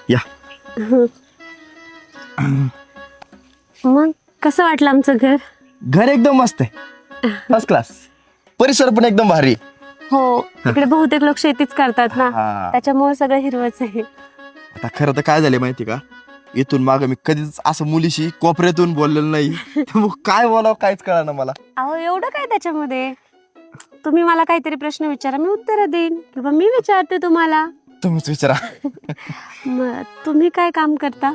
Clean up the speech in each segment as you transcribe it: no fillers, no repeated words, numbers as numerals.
या. मग कसं वाटलं आमचं घर? घर एकदम मस्त आहे, फर्स्ट क्लास. परिसर पण एकदम भारी. हो, इकडे बहुतेक लोक शेतीच करतात ना, हा. त्याच्यामुळे सगळं हिरवच आहे. आता खरं तर काय झालं माहिती का, इथून माग मी कधीच असं मुलीशी कोपऱ्यातून बोललेलं नाही. त्यामुळे काय बोलावं काहीच कळा ना मला. अहो एवढं काय त्याच्यामध्ये? तुम्ही मला काहीतरी प्रश्न विचारा, मी उत्तर देईन किंवा मी विचारते तुम्हाला. तुम्हीच विचारा. मग तुम्ही काय काम करता?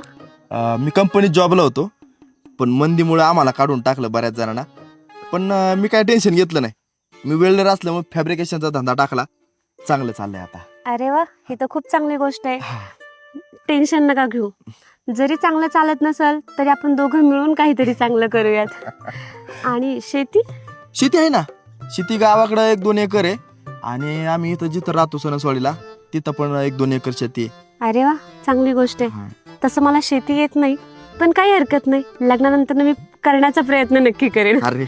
मी कंपनीत जॉबला होतो, पण मंदीमुळे आम्हाला काढून टाकलं बऱ्याच जणांना. पण मी काय टेन्शन घेतलं नाही. मी वेल्डर असल्यामुळे फॅब्रिकेशनचा धंदा टाकला. चांगलं चाललंय आता. अरे वा, ही तर खूप चांगली गोष्ट आहे. टेन्शन नका घेऊ. जरी चांगलं चालत नसेल तरी आपण दोघं मिळून काहीतरी चांगलं करूयात. आणि शेती? शेती आहे ना, शेती गावाकडे 1-2 एकर आहे. आणि आम्ही इथं जिथं राहतो सणसवाडीला तिथं पण 1-2 एकर शेती आहे. अरे वा, चांगली गोष्ट आहे. हा. तसं मला शेती येत नाही, पण काही हरकत नाही. लग्नानंतर मी करण्याचा प्रयत्न नक्की करेन. अरे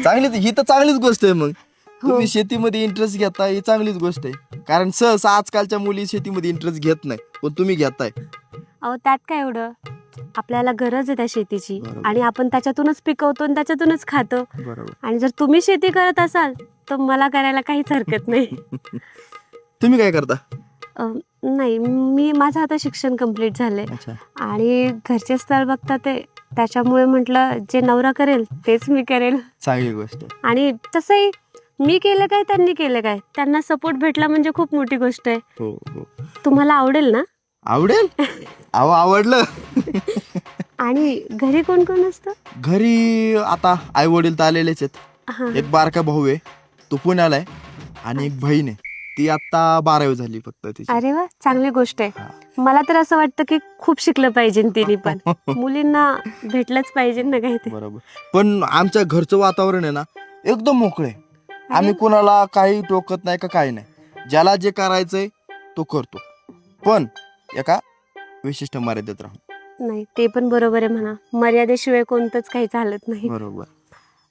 चांगलीच, ही तर चांगलीच गोष्ट आहे. मग हो. तुम्ही शेतीमध्ये इंटरेस्ट घेता ही चांगलीच गोष्ट आहे. कारण सहसा आजकालच्या मुली शेतीमध्ये इंटरेस्ट घेत नाही, पण तुम्ही घेताय. अहो त्यात काय एवढं, आपल्याला गरज आहे त्या शेतीची बरोबर. आणि आपण त्याच्यातूनच पिकवतो आणि त्याच्यातूनच खातो. बरोबर. आणि जर तुम्ही शेती करत असाल तर मला करायला काहीच हरकत नाही. तुम्ही काय करता? नाही, मी माझं आता शिक्षण कंप्लीट झालंय अच्छा. आणि घरचे स्थळ बघतात ते, त्याच्यामुळे म्हटलं जे नवरा करेल तेच मी करेल. चांगली गोष्ट आहे. आणि तसंही मी केलं काय त्यांनी केलं काय, त्यांना सपोर्ट भेटला म्हणजे खूप मोठी गोष्ट आहे. हो हो. तुम्हाला आवडेल ना? आवडेल. अहो आवडलं. आणि घरी कोण कोण असतं? घरी आता आई वडील तर आलेलेच आहेत. हा. एक बारका भाऊ आहे, तो पुण्याला आहे. आणि एक बहीण आहे, ती आता 12वी झाली फक्त तिची. अरे वा, चांगली गोष्ट आहे. हा. मला तर असं वाटतं की खूप शिकलं पाहिजे तिने पण. मुलींना भेटलंच पाहिजे ना काहीतरी. बरोबर. पण आमच्या घरचं वातावरण आहे ना एकदम मोकळे. आम्ही कोणाला काही टोकत नाही का काही नाही. ज्याला जे करायचंय तो करतो, पण एका विशिष्ट मर्यादेत राहून. नाही, ते पण बरोबर आहे म्हणा. मर्यादेशिवाय कोणतंच काही चालत नाही. बरोबर.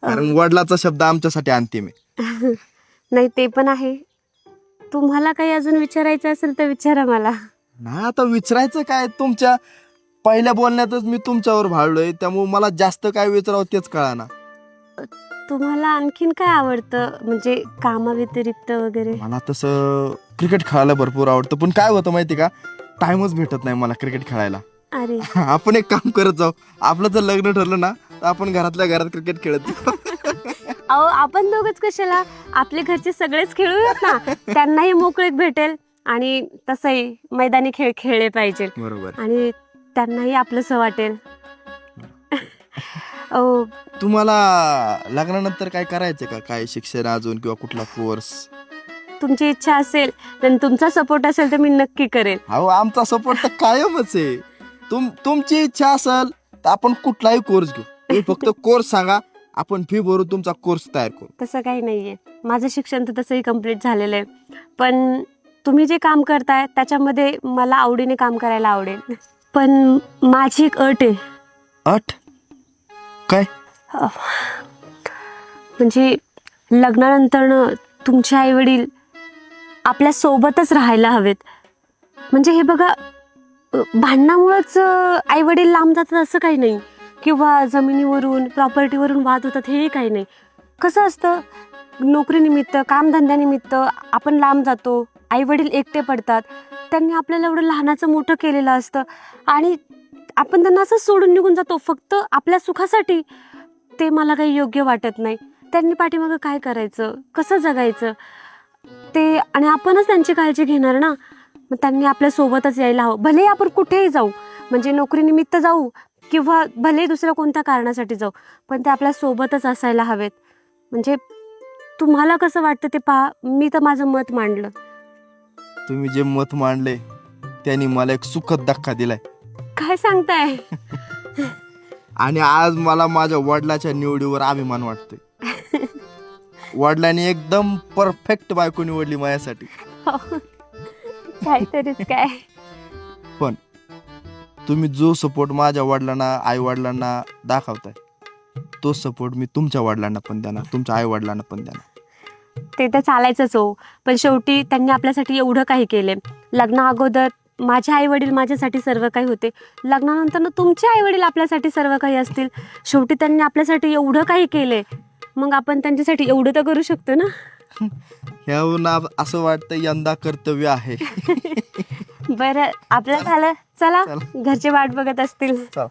कारण वडिलाचा शब्द आमच्यासाठी अंतिम आहे. नाही, ते पण आहे. तुम्हाला काही अजून विचारायचं असेल तर विचारा मला. नाही आता विचारायचं काय, तुमच्या पहिल्या बोलण्यातच मी तुमच्यावर भाळलोय, त्यामुळे मला जास्त काय विचारावं तेच कळाना. तुम्हाला आणखीन काय आवडतं, म्हणजे कामाव्यतिरिक्त वगैरे? मला तसं क्रिकेट खेळायला भरपूर आवडतं, पण काय होतं माहिती का, टाइमच भेटत नाही मला क्रिकेट खेळायला. अरे आपण एक काम करत जाऊ, आपलं जर लग्न ठरलं ना तर आपण घरातल्या घरात क्रिकेट खेळत जाऊ. अहो, आपण दोघंच कशाला, आपले घरचे सगळेच खेळूयात ना. त्यांनाही मोकळीक भेटेल आणि तसंही मैदानी खेळ खेळले पाहिजे बरोबर. आणि त्यांनाही आपलंसं वाटेल. अहो, तुम्हाला लग्नानंतर काय करायचं का, काय शिक्षण अजून किंवा कुठला कोर्स? तुमची इच्छा असेल आणि तुमचा सपोर्ट असेल तर मी नक्की करेल. अहो आमचा सपोर्ट तर कायमच आहे. तुमची इच्छा असेल तर आपण कुठलाही कोर्स घेऊ. तुम्ही फक्त कोर्स सांगा, आपण फी भरू, तुमचा कोर्स तयार करू. तसं काही नाहीये, माझं शिक्षण तर तसंही कम्प्लीट झालेलं आहे. पण तुम्ही जे काम करताय त्याच्यामध्ये मला आवडीने काम करायला आवडेल. पण माझी एक अट आहे. अट काय? म्हणजे लग्नानंतर तुमचे आई वडील आपल्या सोबतच राहायला हवेत. म्हणजे हे बघा, भांडणामुळेच आई वडील लांब जातात असं काही नाही, किंवा जमिनीवरून प्रॉपर्टीवरून वाद होतात हेही काही नाही. कसं असतं, नोकरीनिमित्त कामधंद्यानिमित्त आपण लांब जातो, आई वडील एकटे पडतात. त्यांनी आपल्याला एवढं लहानाचं मोठं केलेलं असतं आणि आपण त्यांना असं सोडून निघून जातो फक्त आपल्या सुखासाठी. ते मला काही योग्य वाटत नाही. त्यांनी पाठीमागं काय करायचं, कसं जगायचं ते, आणि आपणच त्यांची काळजी घेणार ना. मग त्यांनी आपल्या सोबतच यायला हवं. भले आपण कुठेही जाऊ, म्हणजे नोकरीनिमित्त जाऊ किंवा भले दुसऱ्या कोणत्या कारणासाठी जाऊ, पण ते आपल्या सोबतच असायला हवेत. म्हणजे तुम्हाला कसं वाटतं ते पहा. मी तर माझं मत मांडलं. तुम्ही जे मत मांडले त्यांनी मला एक सुखद धक्का दिलाय. काय सांगताय? आणि आज मला माझ्या वडिलाच्या निवडीवर अभिमान वाटतोय. वडिलांनी एकदम परफेक्ट बायको निवडली माझ्यासाठी. काहीतरीच काय. पण तुम्ही जो सपोर्ट माझ्या वडिलांना, आई वडिलांना दाखवताय, तो सपोर्ट मी तुमच्या वडिलांना पण देणार, तुमच्या आई वडिलांना पण देणार. ते तर चालायचंच हो, पण शेवटी त्यांनी आपल्यासाठी एवढं काही केले. लग्ना अगोदर माझे आई वडील माझ्यासाठी सर्व काही होते, लग्नानंतर ना तुमचे आई वडील आपल्यासाठी सर्व काही असतील. शेवटी त्यांनी आपल्यासाठी एवढं काही केलंय, मग आपण त्यांच्यासाठी एवढं तर करू शकतो ना. ह्याहून असं वाटतं यंदा कर्तव्य आहे. बरं, आपलं झालं. चला, चला. घरचे वाट बघत असतील. चला.